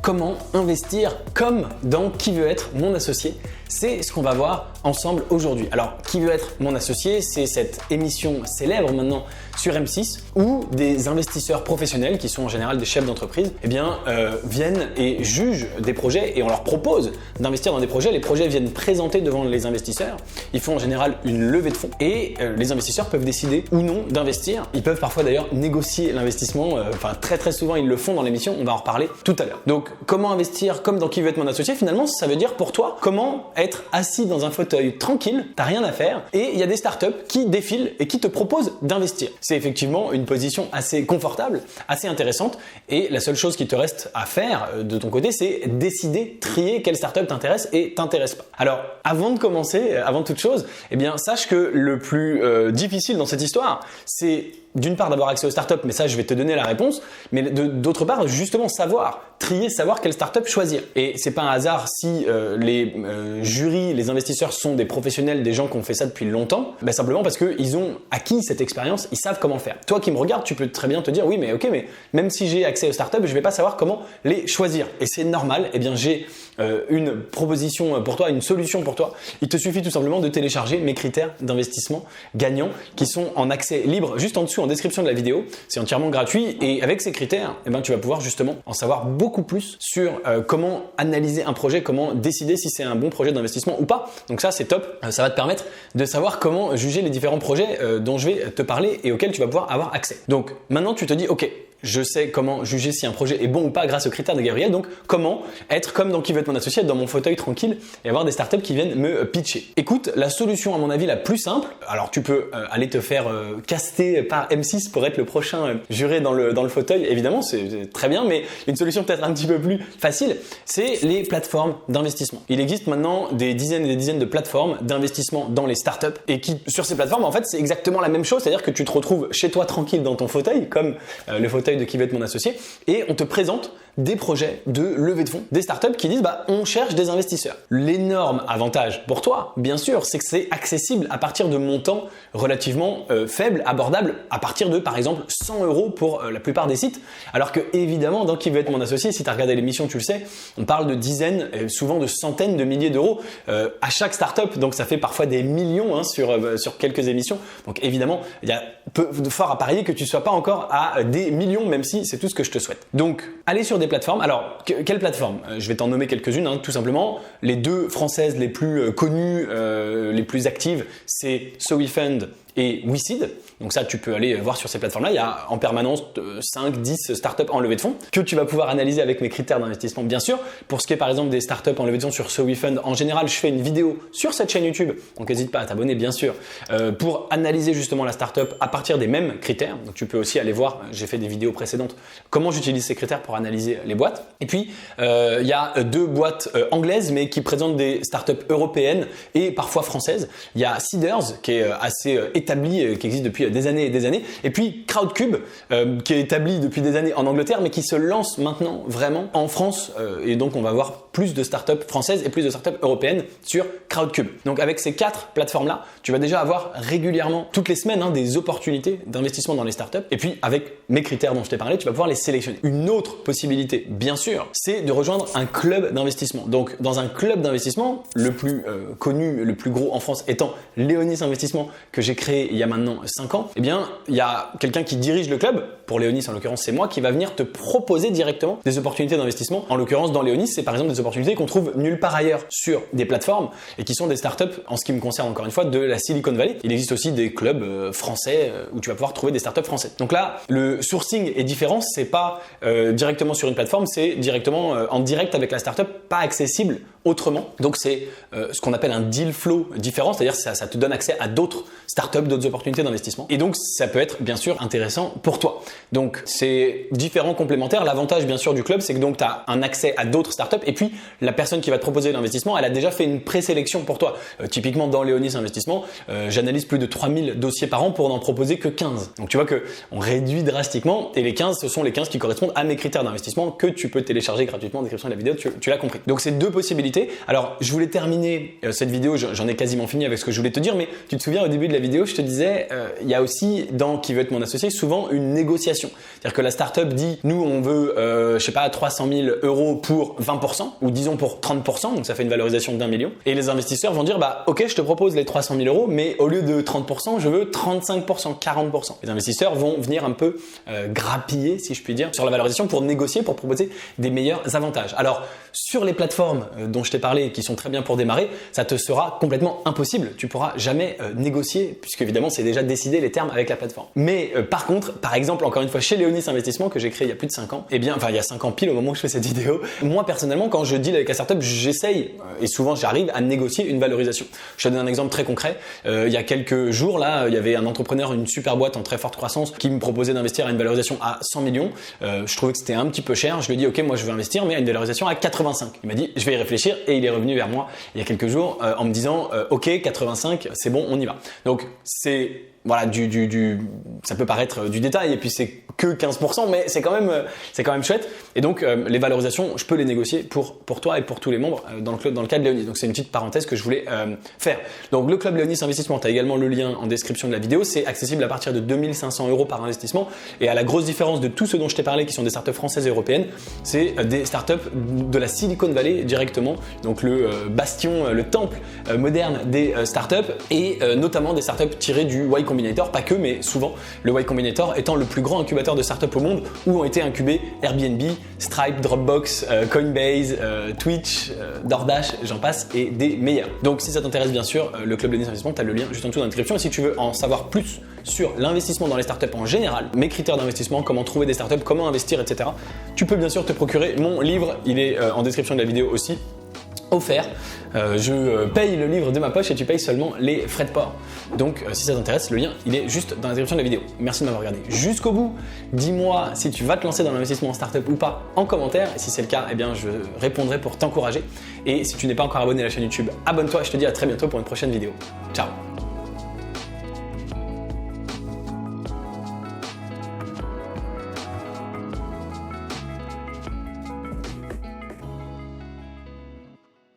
Comment investir comme dans Qui veut être mon associé? C'est ce qu'on va voir ensemble aujourd'hui. Alors, Qui veut être mon associé? C'est cette émission célèbre maintenant sur M6 où des investisseurs professionnels, qui sont en général des chefs d'entreprise, viennent et jugent des projets et on leur propose d'investir dans des projets. Les projets viennent présenter devant les investisseurs. Ils font en général une levée de fonds et les investisseurs peuvent décider ou non d'investir. Ils peuvent parfois d'ailleurs négocier l'investissement. Très souvent ils le font dans l'émission. On va en reparler tout à l'heure. Donc, comment investir comme dans Qui veut être mon associé? Finalement, ça veut dire pour toi comment être assis dans un fauteuil tranquille, t'as rien à faire et il y a des startups qui défilent et qui te proposent d'investir. C'est effectivement une position assez confortable, assez intéressante et la seule chose qui te reste à faire de ton côté, c'est décider, trier quelle startup t'intéresse et t'intéresse pas. Alors, avant de commencer, avant toute chose, sache que le plus difficile dans cette histoire, c'est d'une part d'avoir accès aux startups, mais ça je vais te donner la réponse, mais d'autre part justement trier, savoir quelle startup choisir. Et c'est pas un hasard si les jurys, les investisseurs sont des professionnels, des gens qui ont fait ça depuis longtemps, simplement parce qu'ils ont acquis cette expérience, ils savent comment faire. Toi qui me regardes, tu peux très bien te dire oui mais ok, mais même si j'ai accès aux startups, je vais pas savoir comment les choisir. Et c'est normal, j'ai une proposition pour toi, une solution pour toi. Il te suffit tout simplement de télécharger mes critères d'investissement gagnants qui sont en accès libre juste en dessous en description de la vidéo. C'est entièrement gratuit et avec ces critères, tu vas pouvoir justement en savoir beaucoup plus sur comment analyser un projet, comment décider si c'est un bon projet d'investissement ou pas. Donc ça, c'est top. Ça va te permettre de savoir comment juger les différents projets dont je vais te parler et auxquels tu vas pouvoir avoir accès. Donc maintenant, tu te dis, ok, je sais comment juger si un projet est bon ou pas grâce aux critères de Gabriel. Donc, comment être comme dans Qui veut être mon associé, dans mon fauteuil tranquille et avoir des startups qui viennent me pitcher. Écoute, la solution à mon avis la plus simple, alors tu peux aller te faire caster par M6 pour être le prochain juré dans le fauteuil. Évidemment, c'est très bien, mais une solution peut-être un petit peu plus facile, c'est les plateformes d'investissement. Il existe maintenant des dizaines et des dizaines de plateformes d'investissement dans les startups et sur ces plateformes, en fait, c'est exactement la même chose, c'est-à-dire que tu te retrouves chez toi tranquille dans ton fauteuil, comme le fauteuil de Qui veut être mon associé, et on te présente des projets de levée de fonds, des startups qui disent on cherche des investisseurs. L'énorme avantage pour toi, bien sûr, c'est que c'est accessible à partir de montants relativement faibles, abordables, à partir de par exemple 100 € pour la plupart des sites. Alors que évidemment, dans Qui veut être mon associé, si tu as regardé l'émission, tu le sais, on parle de dizaines, souvent de centaines de milliers d'euros à chaque startup. Donc ça fait parfois des millions sur quelques émissions. Donc évidemment, il y a peu de fort à parier que tu ne sois pas encore à des millions, même si c'est tout ce que je te souhaite. Donc, allez sur des plateformes. Alors, quelles plateformes? Je vais t'en nommer quelques-unes, tout simplement. Les deux françaises les plus connues, les plus actives, c'est SoWeFund et WeSeed. Donc ça, tu peux aller voir sur ces plateformes-là. Il y a en permanence 5-10 startups en levée de fonds que tu vas pouvoir analyser avec mes critères d'investissement, bien sûr. Pour ce qui est par exemple des startups en levée de fonds sur SoWeFund, en général, je fais une vidéo sur cette chaîne YouTube. Donc n'hésite pas à t'abonner, bien sûr, pour analyser justement la startup à partir des mêmes critères. Donc tu peux aussi aller voir, j'ai fait des vidéos précédentes, comment j'utilise ces critères pour analyser les boîtes. Et puis, il y a deux boîtes anglaises, mais qui présentent des startups européennes et parfois françaises. Il y a Seeders, qui est assez établi, qui existe depuis des années et des années. Et puis Crowdcube, qui est établi depuis des années en Angleterre, mais qui se lance maintenant vraiment en France. Et donc, on va voir plus de startups françaises et plus de startups européennes sur Crowdcube. Donc, avec ces 4 plateformes-là, tu vas déjà avoir régulièrement, toutes les semaines, des opportunités d'investissement dans les startups. Et puis, avec mes critères dont je t'ai parlé, tu vas pouvoir les sélectionner. Une autre possibilité, bien sûr, c'est de rejoindre un club d'investissement. Donc, dans un club d'investissement, le plus connu, le plus gros en France étant Léonis Investissement, que j'ai créé il y a maintenant 5 ans, il y a quelqu'un qui dirige le club. Pour Léonis, en l'occurrence, c'est moi qui va venir te proposer directement des opportunités d'investissement. En l'occurrence, dans Léonis, c'est par exemple des opportunités qu'on trouve nulle part ailleurs sur des plateformes et qui sont des startups, en ce qui me concerne encore une fois, de la Silicon Valley. Il existe aussi des clubs français où tu vas pouvoir trouver des startups françaises. Donc là, le sourcing est différent. C'est pas directement sur une plateforme, c'est directement en direct avec la startup, pas accessible autrement. Donc c'est ce qu'on appelle un deal flow différent, c'est-à-dire que ça te donne accès à d'autres startups, d'autres opportunités d'investissement. Et donc ça peut être bien sûr intéressant pour toi. Donc c'est différent, complémentaire. L'avantage bien sûr du club, c'est que donc tu as un accès à d'autres startups et puis la personne qui va te proposer l'investissement, elle a déjà fait une présélection pour toi. Typiquement dans Léonis Investissement, j'analyse plus de 3000 dossiers par an pour n'en proposer que 15. Donc tu vois que on réduit drastiquement et les 15, ce sont les 15 qui correspondent à mes critères d'investissement que tu peux télécharger gratuitement en description de la vidéo, tu l'as compris. Donc c'est deux possibilités possibilités. Alors, je voulais terminer cette vidéo, j'en ai quasiment fini avec ce que je voulais te dire, mais tu te souviens au début de la vidéo, je te disais, il y a aussi dans Qui veut être mon associé souvent une négociation. C'est-à-dire que la startup dit, nous on veut, je sais pas, 300 000 euros pour 20%, ou disons pour 30%, donc ça fait une valorisation d'1 million. Et les investisseurs vont dire, bah ok, je te propose les 300 000 euros, mais au lieu de 30%, je veux 35%, 40%. Les investisseurs vont venir un peu grappiller, si je puis dire, sur la valorisation pour négocier, pour proposer des meilleurs avantages. Alors, sur les plateformes dont je t'ai parlé, qui sont très bien pour démarrer, ça te sera complètement impossible. Tu pourras jamais négocier, puisque évidemment, c'est déjà décidé les termes avec la plateforme. Mais par contre, par exemple, encore une fois, chez Léonis Investissement, que j'ai créé il y a plus de 5 ans, eh bien, enfin, il y a 5 ans pile au moment où je fais cette vidéo, moi, personnellement, quand je deal avec la startup, j'essaye, et souvent j'arrive à négocier une valorisation. Je te donne un exemple très concret. Il y a quelques jours, là, il y avait un entrepreneur, une super boîte en très forte croissance, qui me proposait d'investir à une valorisation à 100 millions. Je trouvais que c'était un petit peu cher. Je lui ai dit, ok, moi, je veux investir, mais à une valorisation à 85. Il m'a dit, je vais y réfléchir, et il est revenu vers moi il y a quelques jours en me disant, ok, 85, c'est bon, on y va. Donc, c'est voilà, ça peut paraître du détail et puis c'est que 15%, mais c'est quand même chouette. Et donc, les valorisations, je peux les négocier pour toi et pour tous les membres dans le cas de Léonis. Donc, c'est une petite parenthèse que je voulais faire. Donc, le club Léonis Investissement, tu as également le lien en description de la vidéo. C'est accessible à partir de 2 500 euros par investissement. Et à la grosse différence de tout ce dont je t'ai parlé, qui sont des startups françaises et européennes, c'est des startups de la Silicon Valley directement. Donc, le bastion, le temple moderne des startups et notamment des startups tirées du Y Combinator, pas que, mais souvent le Y Combinator étant le plus grand incubateur de startups au monde où ont été incubés Airbnb, Stripe, Dropbox, Coinbase, Twitch, DoorDash, j'en passe, et des meilleurs. Donc si ça t'intéresse, bien sûr, le club Léonis Investissement, tu as le lien juste en dessous dans la description. Et si tu veux en savoir plus sur l'investissement dans les startups en général, mes critères d'investissement, comment trouver des startups, comment investir, etc., tu peux bien sûr te procurer mon livre, il est en description de la vidéo aussi, offert. Je paye le livre de ma poche et tu payes seulement les frais de port. Donc si ça t'intéresse, le lien il est juste dans la description de la vidéo. Merci de m'avoir regardé jusqu'au bout. Dis-moi si tu vas te lancer dans l'investissement en startup ou pas en commentaire. Et si c'est le cas, eh bien je répondrai pour t'encourager. Et si tu n'es pas encore abonné à la chaîne YouTube, abonne-toi. Je te dis à très bientôt pour une prochaine vidéo. Ciao.